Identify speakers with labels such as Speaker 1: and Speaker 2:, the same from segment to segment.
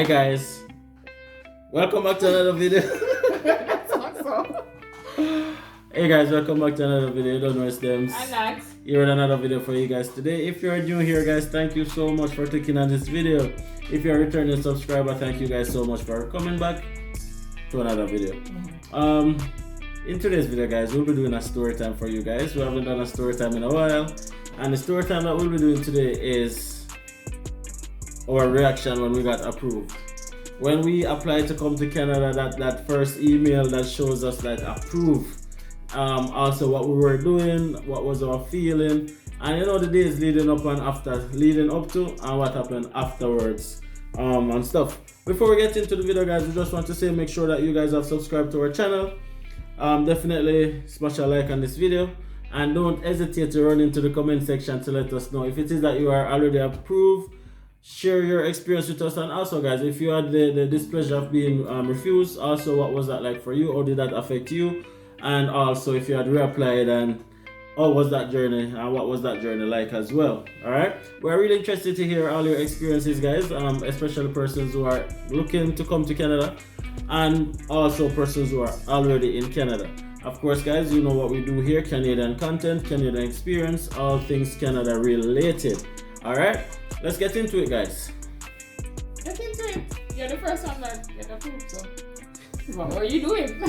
Speaker 1: Alright guys, welcome back to another video.
Speaker 2: That's awesome.
Speaker 1: Hey guys, welcome back to another video. You don't know it's them.
Speaker 2: And next.
Speaker 1: Here with another video for you guys today. If you're new here guys, thank you so much for clicking on this video. If you're a returning subscriber, thank you guys so much for coming back to another video. In today's video guys, we'll be doing a story time for you guys. We haven't done a story time in a while, and the story time that we'll be doing today is our reaction when we got approved. When we applied to come to Canada, that first email that shows us that approved. Also what we were doing, what was our feeling, and the days leading up to and what happened afterwards, and stuff. Before we get into the video guys, we just want to say make sure that you guys have subscribed to our channel. Definitely smash a like on this video, and don't hesitate to run into the comment section to let us know if it is that you are already approved. Share your experience with us, and also guys, if you had the displeasure of being refused, also what was that like for you? How did that affect you? And also if you had reapplied, and how was that journey, and what was that journey like as well? All right, we're really interested to hear all your experiences guys, especially persons who are looking to come to Canada, and also persons who are already in Canada. Of course guys, you know what we do here: Canadian content, Canadian experience, all things Canada related. All right, let's get into it guys.
Speaker 2: Get into it. You're the first one that get approved, so what were you doing?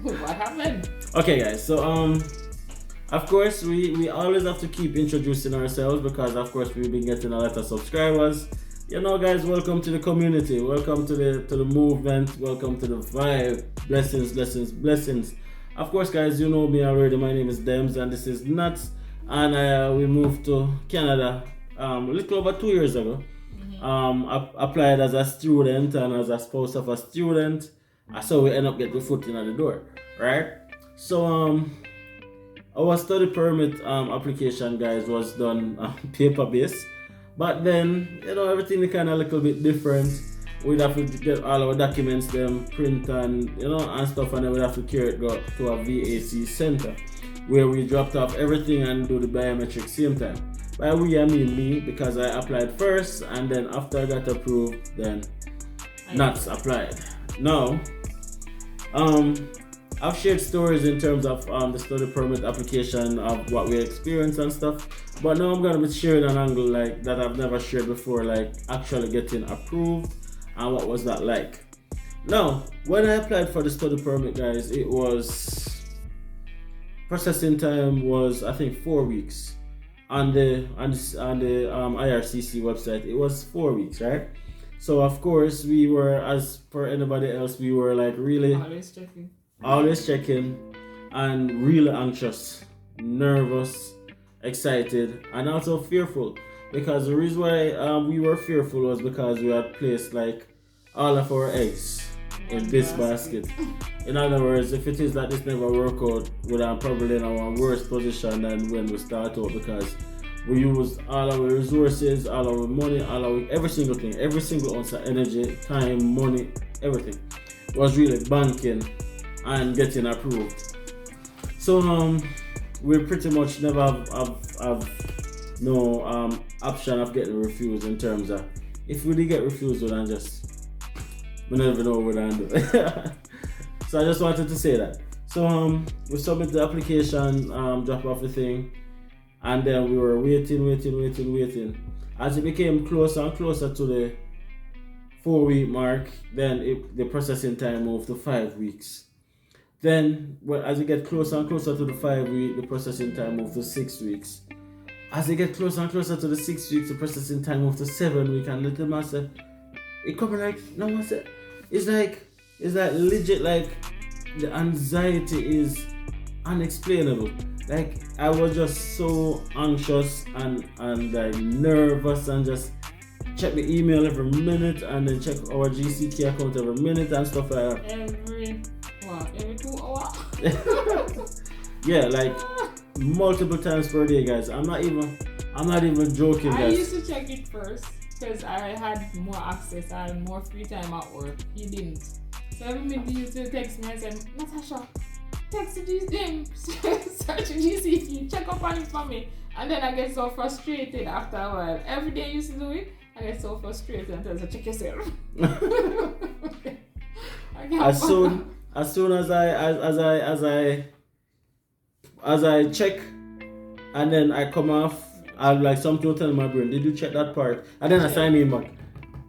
Speaker 2: What happened?
Speaker 1: Okay guys, so of course we always have to keep introducing ourselves, because of course we've been getting a lot of subscribers. Guys, welcome to the community, welcome to the movement, welcome to the vibe. Blessings. Of course guys, you know me already. My name is Dems and this is Nuts, and we moved to Canada a little over 2 years ago. Applied as a student and as a spouse of a student. So we end up getting the foot in at the door, right? So our study permit application guys was done paper based, but then everything kind of a little bit different. We'd have to get all our documents, them print and and stuff, and then we'd have to carry it go to a VAC center where we dropped off everything and do the biometric same time. By we I mean me, because I applied first, and then after I got approved, then Nuts applied. Now, I've shared stories in terms of the study permit application, of what we experienced and stuff, but now I'm gonna be sharing an angle like that I've never shared before, like actually getting approved and what was that like. Now, when I applied for the study permit, guys, it was processing time was I think 4 weeks. On the IRCC website, it was 4 weeks, right? So of course we were, as per anybody else, we were like really always checking and really anxious, nervous, excited, and also fearful, because the reason why we were fearful was because we had placed like all of our eggs in this basket. In other words, if it is that this never work out, we're probably in our worst position than when we start out, because we used all our resources, all our money, every single thing, every single ounce of energy, time, money, everything was really banking and getting approved. So we pretty much never have no option of getting refused, in terms of if we did get refused, we never know what we're gonna do. So I just wanted to say that. So we submit the application, drop off the thing, and then we were waiting. As it became closer and closer to the 4 week mark, then the processing time moved to 5 weeks. Then as it get closer and closer to the 5 week, the processing time moved to 6 weeks. As it get closer and closer to the 6 weeks, the processing time moved to 7 weeks. And little man said, it coming like, no man said, it's like legit, like the anxiety is unexplainable. Like I was just so anxious and like nervous, and just check the email every minute, and then check our GCK account every minute and stuff like that.
Speaker 2: Every 2 hours?
Speaker 1: Yeah, like multiple times per day, guys. I'm not even joking, guys.
Speaker 2: I used to check it first because I had more access, I had more free time at work. He didn't. So every minute he used to text me and say, Natasha, text these things, search GCK, check up on it for me. And then I get so frustrated after a while. Every day I used to do it, I get so frustrated and tell her, check yourself.
Speaker 1: as soon as I check, and then I come off, I'm like something will tell my brain, did you check that part? And then I sign in back.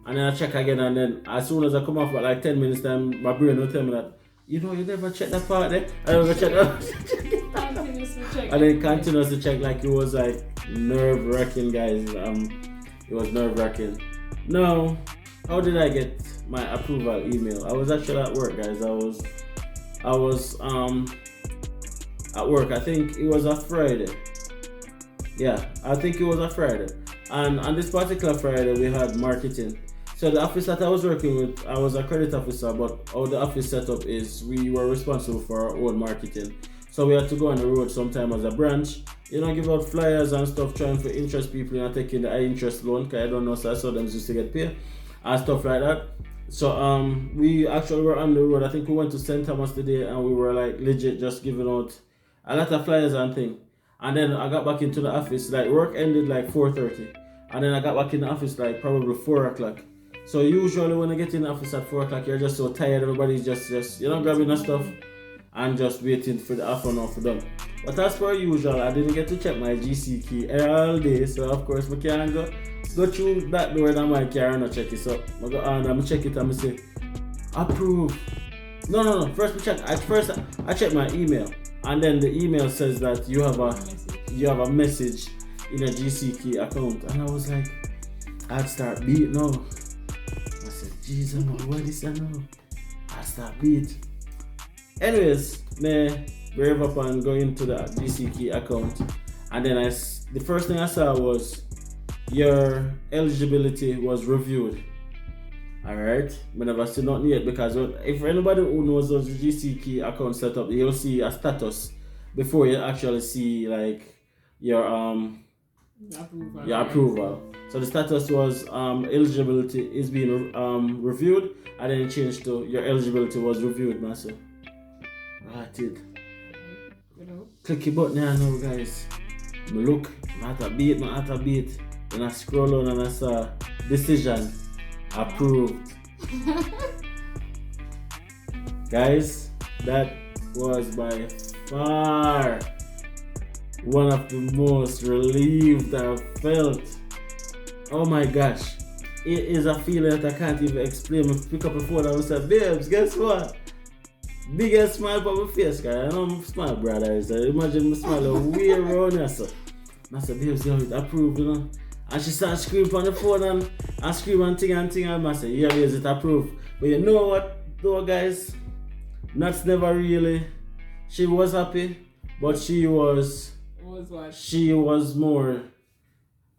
Speaker 1: And then I check again, and then as soon as I come off for like 10 minutes time, my brain will tell me that, you never checked that part there. I never checked that.
Speaker 2: Continuously check.
Speaker 1: And then continuous to check, like it was like nerve-wracking, guys. It was nerve-wracking. Now, how did I get my approval email? I was actually at work, guys. I was at work. I think it was a Friday. Yeah, I think it was a Friday. And on this particular Friday, we had marketing. So the office that I was working with, I was a credit officer, but how the office setup is, we were responsible for our own marketing. So we had to go on the road sometime as a branch, give out flyers and stuff, trying to interest people in taking the high interest loan, because I don't know, so I saw them used to get paid and stuff like that. So we actually were on the road. I think we went to St. Thomas today, and we were like legit just giving out a lot of flyers and things. And then I got back into the office, like work ended like 4:30, and then I got back in the office like probably 4 o'clock. So usually when I get in the office at 4 o'clock, you're just so tired, everybody's just grabbing the stuff and just waiting for the afternoon for them. But as per usual, I didn't get to check my GC key all day, so of course I can't go through that door in my car and not check it. So I go on, I'm check it and I say, approve. No. First I check my email, and then the email says that you have a message in a GC key account, and I was like, I'd start beat now. I said, Jesus, what is that now? I start beat. Anyways, me brave up and go into the GC key account, and then the first thing I saw was your eligibility was reviewed. Alright, I never see nothing yet, because if anybody who knows those GC key account setup, you'll see a status before you actually see like your approval. So the status was eligibility is being reviewed, and then it changed to your eligibility was reviewed, master. Right it. Click the button here now, guys. I look, I had a beat. Then I scroll on and I saw decision approved. Guys, that was by far one of the most relieved I've felt. Oh my gosh. It is a feeling that I can't even explain. I pick up a phone and I say, babes, guess what? Biggest smile on my face, guys. I know I'm smile, brother. So imagine me smiling way around here. So I said, babes, it approved, And she started screaming on the phone and scream and ting. And I said, yeah, babes, it approved. But you know what, though, guys? That's never really. She was happy, but she was.
Speaker 2: What?
Speaker 1: She was more.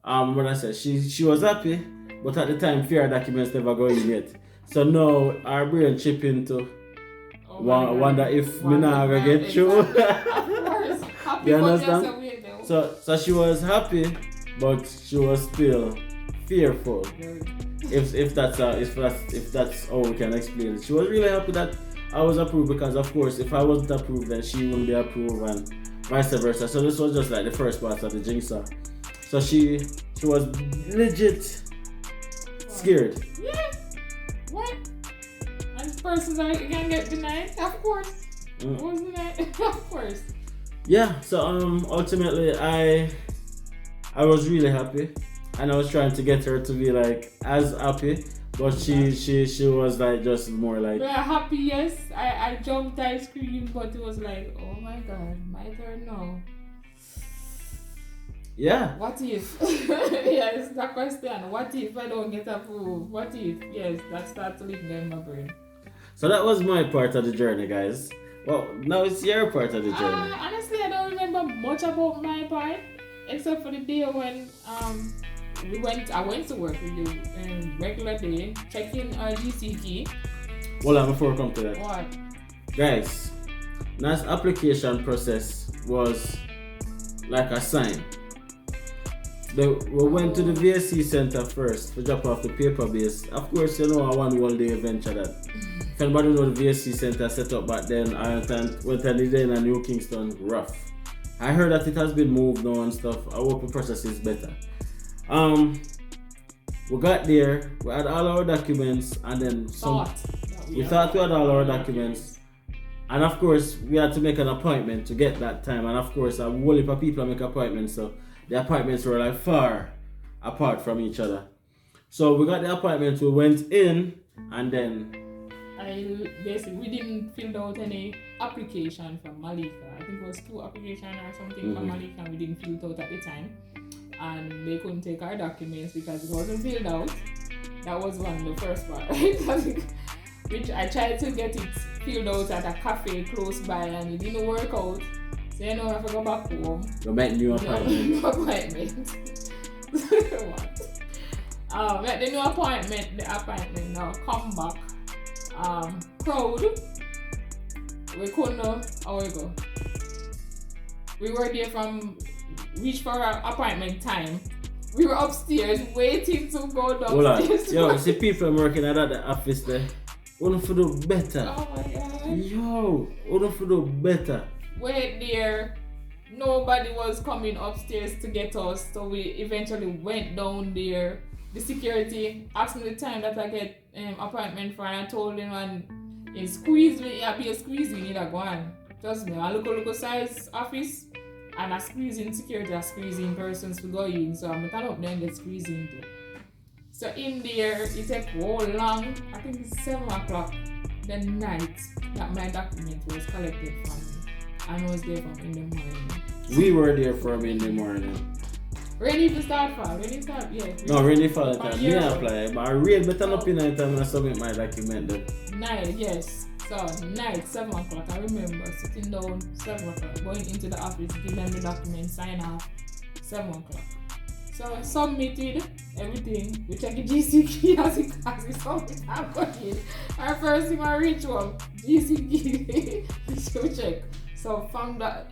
Speaker 1: What I said, she was happy, but at the time, fear documents never go in yet. So now our brain chip into. Wonder if me not gonna get through.
Speaker 2: Of course. Happy,
Speaker 1: you understand? So she was happy, but she was still fearful. If that's how we can explain it. She was really happy that I was approved, because of course if I wasn't approved then she wouldn't be approved, and vice versa. So this was just like the first part of the jigsaw. So she was legit scared.
Speaker 2: Yeah. What? Persons I can get denied, of course. Wasn't that? Of course.
Speaker 1: Yeah. So ultimately I was really happy, and I was trying to get her to be like as happy, but she was like just more like.
Speaker 2: Yeah, happy. Yes, I jumped, I screamed, but it was like, oh my god, my turn now.
Speaker 1: Yeah.
Speaker 2: What if? Yes, that question. What if I don't get approved? What if? Yes, that starts to live in my brain.
Speaker 1: So that was my part of the journey, guys. Well, now it's your part of the journey.
Speaker 2: Honestly, I don't remember much about my part, except for the day when I went to work with you regular day, checking our GC key.
Speaker 1: Hold on, before we come to that.
Speaker 2: What?
Speaker 1: Guys, NAS application process was like a sign. We went to the VSC center first to drop off the paper base. Of course, you know, a one whole day adventure that. If anybody know the VSC center set up back then, I went and did it in New Kingston, rough. I heard that it has been moved now and stuff. I hope the process is better. We got there, we had all our documents, and then we thought we had all our documents. And of course, we had to make an appointment to get that time. And of course, a whole heap of people make appointments, so the appointments were like far apart from each other. So we got the appointment, we went in, and then
Speaker 2: we didn't fill out any application from Malika. I think it was 2 applications or something from Malika, and we didn't fill it out at the time. And they couldn't take our documents because it wasn't filled out. That was the first part, right? Which I tried to get it filled out at a cafe close by, and it didn't work out. So I have to go back home.
Speaker 1: You met new appointment.
Speaker 2: New appointment. What? Met the new appointment. The appointment now come back. Proud. We couldn't know how we go. We were there from reach for our appointment time. We were upstairs waiting to go downstairs.
Speaker 1: Yo, see people working at the office there. Wanna do better.
Speaker 2: Oh my god.
Speaker 1: Yo, wanna do better.
Speaker 2: Wait there. Nobody was coming upstairs to get us, so we eventually went down there. The security asked me the time that I get appointment for, and I told him, and he squeezed me. Yeah, be a squeezing, need to go on. Trust me, I look size office, and I squeezing security, I squeezing persons to go in. So I'm turn up there and get squeezing too. So in there, it took all long. I think it's 7 o'clock the night that my document was collected from me. And I was there from in the morning.
Speaker 1: We were there from in the morning.
Speaker 2: Ready to start for? Ready to start? Yeah.
Speaker 1: No, ready for the time. Yeah, apply. But I read better up in the time when I submit my document then.
Speaker 2: Night, yes. So night, 7 o'clock. I remember sitting down 7 o'clock, going into the office, give them the document, sign off, 7 o'clock. So I submitted everything. We check the GC key as it submit. I'm going. Our first thing I reach home, GC key. So check. So from that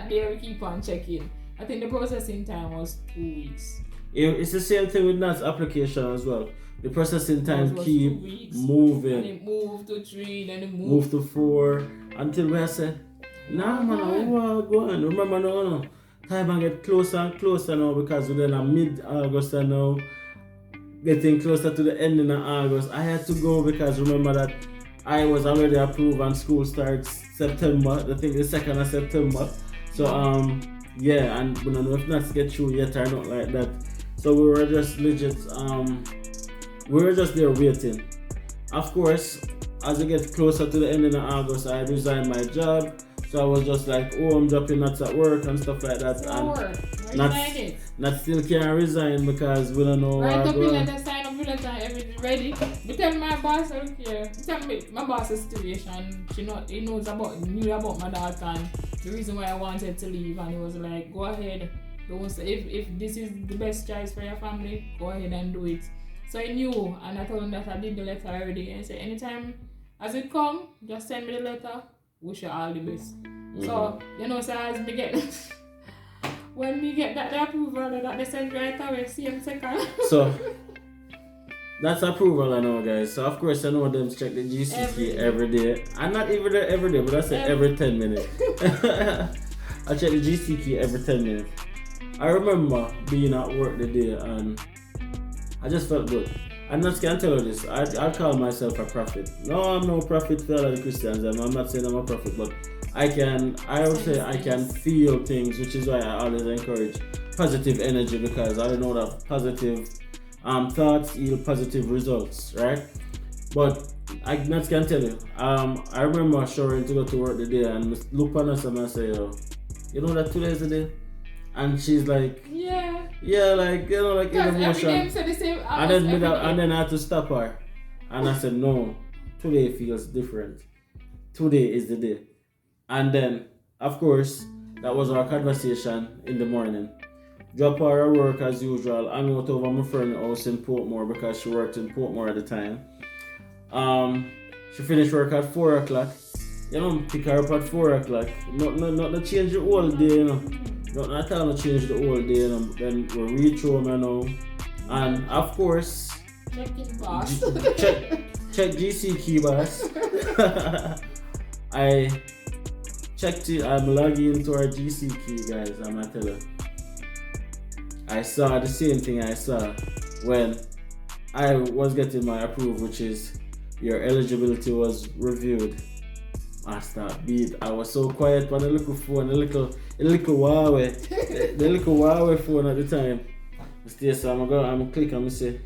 Speaker 2: day we keep on checking. I think the processing time was 2 weeks.
Speaker 1: It's the same thing with Nat's application as well. The processing time keep moving.
Speaker 2: And it moved to 3, then it
Speaker 1: moved to 4, until we said, nah man, go on. Remember no. Time get closer and closer now, because we're in mid-August and now getting closer to the ending of August. I had to go because remember that I was already approved and school starts September. I think the 2nd of September. So yeah, and we don't know if that's get through yet or not like that. So we were just legit we were just there waiting. Of course, as it gets closer to the ending of August, I resigned my job. So I was just like, I'm dropping nuts at work and stuff like that. Not still can't resign because we don't know.
Speaker 2: Write up your letter, sign up your letter, everything ready. We tell my boss, I don't care. Tell me my boss's situation. He knew about my daughter and the reason why I wanted to leave, and he was like, go ahead. Don't say if this is the best choice for your family, go ahead and do it. So he knew, and I told him that I did the letter already, and he said anytime as it come, just send me the letter. Wish you all the best. So, so as me get when we get that approval that they send right away, same second.
Speaker 1: So that's approval I know, guys. So of course I know them check the GCK every day. And not even every day, but I say every 10 minutes. I check the GCK every 10 minutes. I remember being at work the day and I just felt good. I'm not going to tell you this. I call myself a prophet. No, I'm no prophet for all the Christians. I'm not saying I'm a prophet, but I would say I can feel things, which is why I always encourage positive energy, because I know that positive thoughts yield positive results, right? But I'm not going to tell you. I remember showering to go to work the day and look on us and I say, you know that today is the day? And she's like, yeah, like, like in emotion. And then I had to stop her. And I said, no, today feels different. Today is the day. And then, of course, that was our conversation in the morning. Drop her at work as usual. I'm out over my friend's house in Portmore because she worked in Portmore at the time. She finished work at 4 o'clock. Pick her up at 4 o'clock. Not to change the whole day, Not at all change the whole day, then we reach home now. And of course, check GC key boss. I checked it, I'm logging into our GC key, guys. I'm gonna tell you. I saw the same thing I saw when I was getting my approval, which is your eligibility was reviewed. Master beat. I was so quiet on the little phone, the little Huawei, the little Huawei phone at the time. Stay, so I'm click and say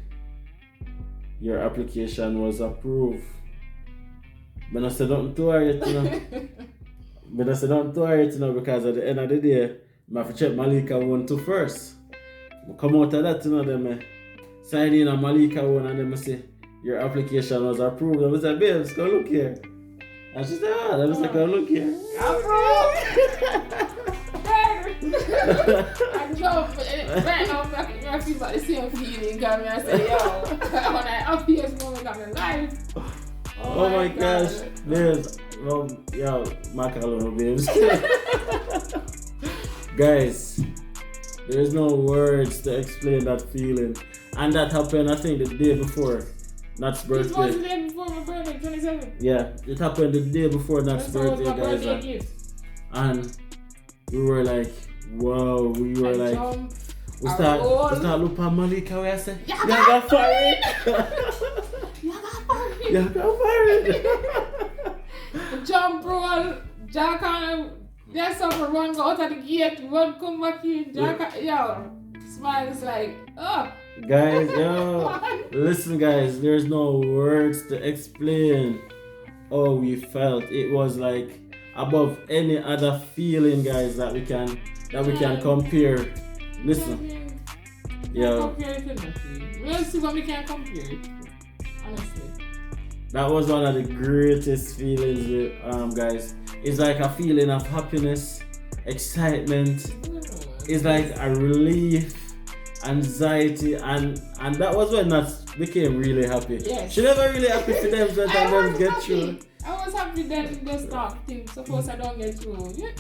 Speaker 1: your application was approved. But I said don't to worry, you know. But I said don't to worry, you know, because at the end of the day, I have to check Malika one to first. I come out of that, you know, them sign in on Malika one and them say your application was approved. I was like, babe, let's go look here. And she said, I was like, go look here.
Speaker 2: I jump right now. I feel like the same feeling. Got me. I say, yo, when I happiest moment of my life.
Speaker 1: Oh my gosh, babes. Well, yo, macaroni, babes. Guys, there's no words to explain that feeling. And that happened, I think, the day before Nat's birthday.
Speaker 2: It was the day before my birthday, 27th.
Speaker 1: Yeah, it happened the day before Nat's birthday, guys.
Speaker 2: Birthday gift.
Speaker 1: And we were like, wow, we were like, we start looking at Malika, we say, you got married. You got married.
Speaker 2: Jump, roll, Jack and there's something run go out of the gate, run come back in, Jack, yo, smiles like, oh.
Speaker 1: Guys, yo, listen guys, there's no words to explain how we felt. It was like above any other feeling, guys, that we can compare. Listen, yo,
Speaker 2: we'll see what we can compare it. Honestly,
Speaker 1: that was one of the greatest feelings, guys. It's like a feeling of happiness, excitement. It's like a relief, anxiety, and that was when Nat became really happy.
Speaker 2: Yes.
Speaker 1: She never really happy for them that them get through.
Speaker 2: I was happy that in the start thing. Suppose I don't get through. Yeah.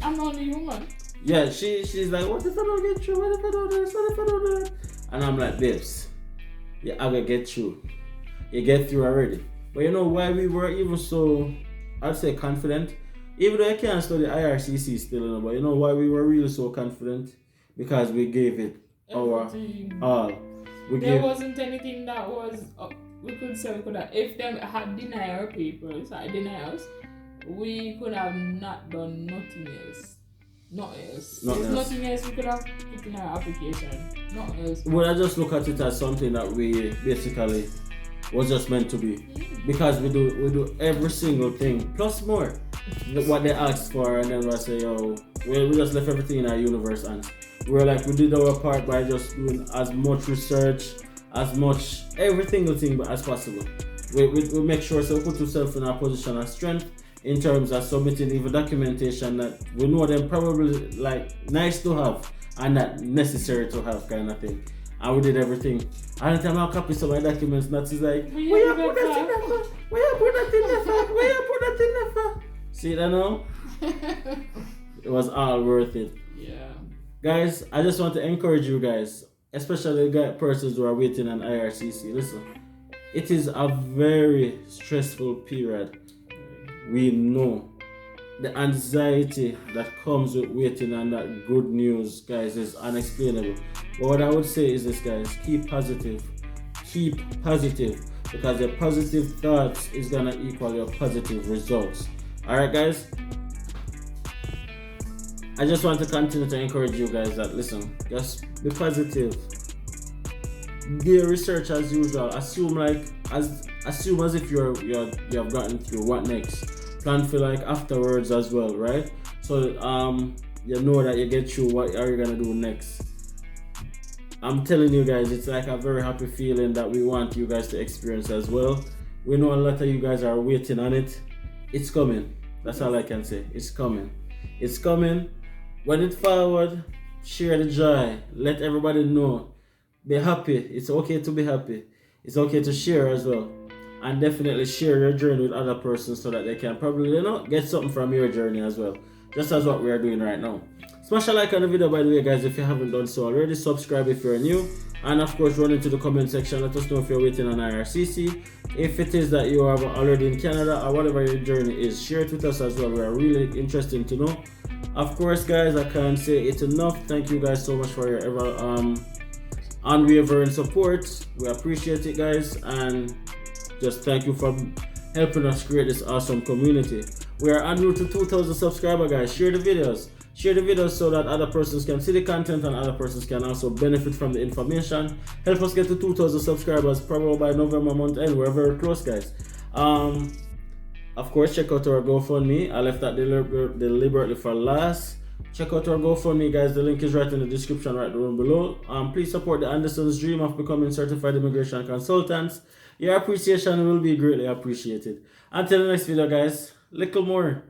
Speaker 2: I'm only human.
Speaker 1: Yeah, she's like, what if I don't get through? What if I don't do this? What if I don't do that? And I'm like, babes, yeah, I will get through. You get through already. But you know why we were even so, I'd say, confident? Even though I can't study IRCC still, you know, but you know why we were really so confident? Because we gave it
Speaker 2: everything.
Speaker 1: Our all.
Speaker 2: There wasn't anything that was, we could say we could have, if them had denied our papers, denials, we could have not done nothing else. Nothing else we could have put in our application. Nothing else.
Speaker 1: Well, I just look at it as something that we basically was just meant to be. Because we do every single thing, plus more. What they asked for, and then we say, yo, we just left everything in our universe, and we're like, we did our part by just doing as much research, as much every single thing as possible. We make sure so we put ourselves in our position of strength in terms of submitting even documentation that we know them probably like nice to have and not necessary to have kind of thing. And we did everything. And the time I copy some of my documents, Nats is like, where you put that in there for? Where you put that in there for? Where you put that in there for? See that now? It was all worth it.
Speaker 2: Yeah.
Speaker 1: Guys, I just want to encourage you guys, especially the persons who are waiting on IRCC. Listen, it is a very stressful period. We know the anxiety that comes with waiting on that good news, guys, is unexplainable. But what I would say is this, guys, keep positive, because your positive thoughts is gonna equal your positive results. Alright, guys, I just want to continue to encourage you guys that, listen, just be positive, do your research as usual, assume as if you have gotten through. What next? Plan for like afterwards as well, right? So you know that you get through. What are you gonna do next? I'm telling you guys, it's like a very happy feeling that we want you guys to experience as well. We know a lot of you guys are waiting on it. It's coming. That's all I can say. It's coming. It's coming. When it's forward, share the joy. Let everybody know. Be happy. It's okay to be happy. It's okay to share as well. And definitely share your journey with other persons so that they can probably, get something from your journey as well. Just as what we are doing right now. Smash a like on the video, by the way, guys, if you haven't done so already. Subscribe if you're new. And of course, run into the comment section. Let us know if you're waiting on IRCC. If it is that you are already in Canada or whatever your journey is, share it with us as well. We are really interested to know. Of course, guys, I can't say it enough. Thank you guys so much for your unwavering support. We appreciate it, guys, and just thank you for helping us create this awesome community. We are en route to 2,000 subscribers, guys. Share the videos. Share the videos so that other persons can see the content and other persons can also benefit from the information. Help us get to 2,000 subscribers probably by November month end. We're very close, guys. Of course, check out our GoFundMe. I left that deliberately for last. Check out our GoFundMe, guys. The link is right in the description right down below. Please support the Andersons' dream of becoming certified immigration consultants. Your appreciation will be greatly appreciated. Until the next video, guys. Little more.